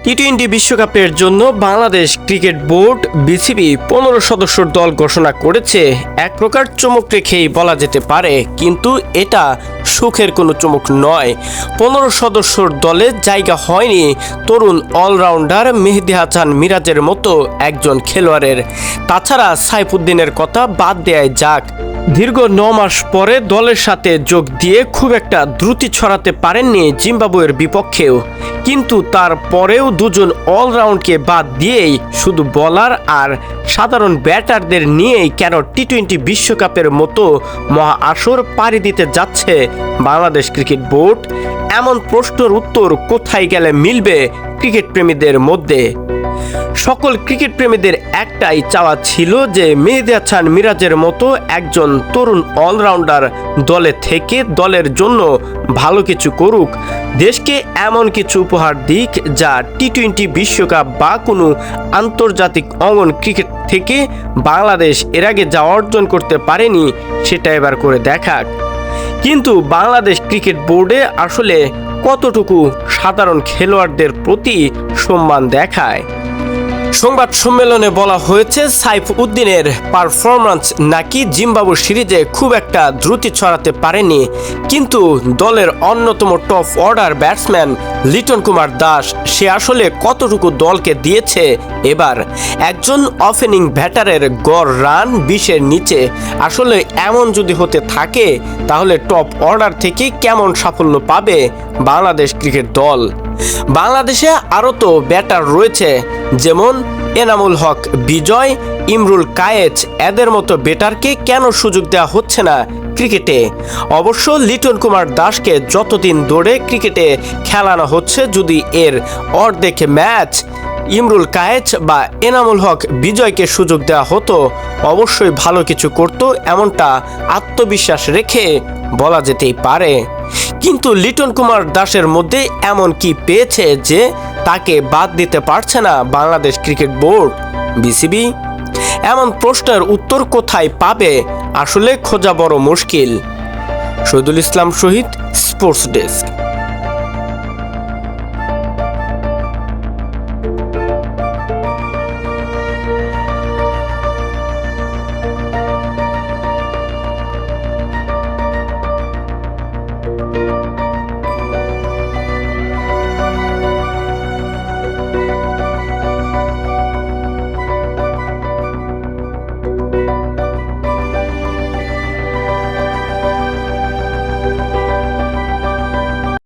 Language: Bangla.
টি-20 বিশ্বকাপের জন্য বাংলাদেশ ক্রিকেট বোর্ড বিসিবি 15 সদস্যর দল ঘোষণা করেছে। এক প্রকার চমক রেখেই বলা যেতে পারে, কিন্তু এটা সুখের কোনো চমক নয়। 15 সদস্যর দলে জায়গা হয়নি তরুণ অলরাউন্ডার মেহেদী হাসান মিরাজের মতো একজন খেলোয়াড়ের। তাছাড়া সাইফুদ্দিনের কথা বাদ দেয়াই যাক, দীর্ঘ 9 মাস পরে দলের সাথে যোগ দিয়ে খুব একটা দ্রুতি ছড়াতে পারেননি জিম্বাবুয়ের বিপক্ষেও। কিন্তু তারপরেও দুজন অলরাউন্ডকে বাদ দিয়েই শুধু বোলার আর সাধারণ ব্যাটারদের নিয়েই কেন টি-20 বিশ্বকাপের মতো মহা আসর পাড়ি দিতে যাচ্ছে বাংলাদেশ ক্রিকেট বোর্ড? এমন প্রশ্নের উত্তর কোথায় গেলে মিলবে ক্রিকেট প্রেমীদের মধ্যে? সকল ক্রিকেট প্রেমীদের একটাই চাওয়া ছিল যে মেহেদী হাসান মিরাজের মতো একজন তরুণ অলরাউন্ডার দলে থেকে দলের জন্য ভালো কিছু করুক, দেশকে এমন কিছু উপহার দিক যা টি-20 বিশ্বকাপ বা কোনো আন্তর্জাতিক অঙ্গন ক্রিকেট থেকে বাংলাদেশ এর আগে যা অর্জন করতে পারেনি সেটা এবার করে দেখাক। কিন্তু বাংলাদেশ ক্রিকেট বোর্ডে আসলে কতটুকু সাধারণ খেলোয়াড়দের প্রতি সম্মান দেখায়? সংবাদ সম্মেলনে বলা হয়েছে, সাইফুদ্দিনের পারফরম্যান্স নাকি জিম্বাবু সিরিজে খুব একটা দ্রুতি ছড়াতে পারেনি, কিন্তু দলের অন্যতম top order batsman Liton Kumar Das সে আসলে কতটুকু দলকে দিয়েছে এবার। একজন ওপেনিং ব্যাটারের গড় রান 20-এর নিচে। আসলে এমন যদি হতে থাকে তাহলে টপ অর্ডার থেকে কেমন সাফল্য পাবে বাংলাদেশ ক্রিকেট দল? বাংলাদেশে আরও তো ব্যাটার রয়েছে, যেমন এনামুল হক বিজয়, ইমরুল কায়েস, এদের মতো ব্যাটারকে কেন সুযোগ দেওয়া হচ্ছে না ক্রিকেটে? অবশ্য লিটন কুমার দাসকে যতদিন ধরে ক্রিকেটে খেলানো হচ্ছে, যদি এর অর্ধেক ম্যাচ ইমরুল কায়েস বা এনামুল হক বিজয়কে সুযোগ দেওয়া হতো, অবশ্যই ভালো কিছু করতো, এমনটা আত্মবিশ্বাস রেখে বলা যেতেই পারে। কিন্তু লিটন কুমার দাসের মধ্যে এমন কি পেয়েছে যে তাকে বাদ দিতে পারছে না বাংলাদেশ ক্রিকেট বোর্ড, বিসিবি? এমন প্রশ্নের উত্তর কোথায় পাবে আসলে খোঁজা বড় মুশকিল। শহীদুল ইসলাম শহীদ, স্পোর্টস ডেস্ক।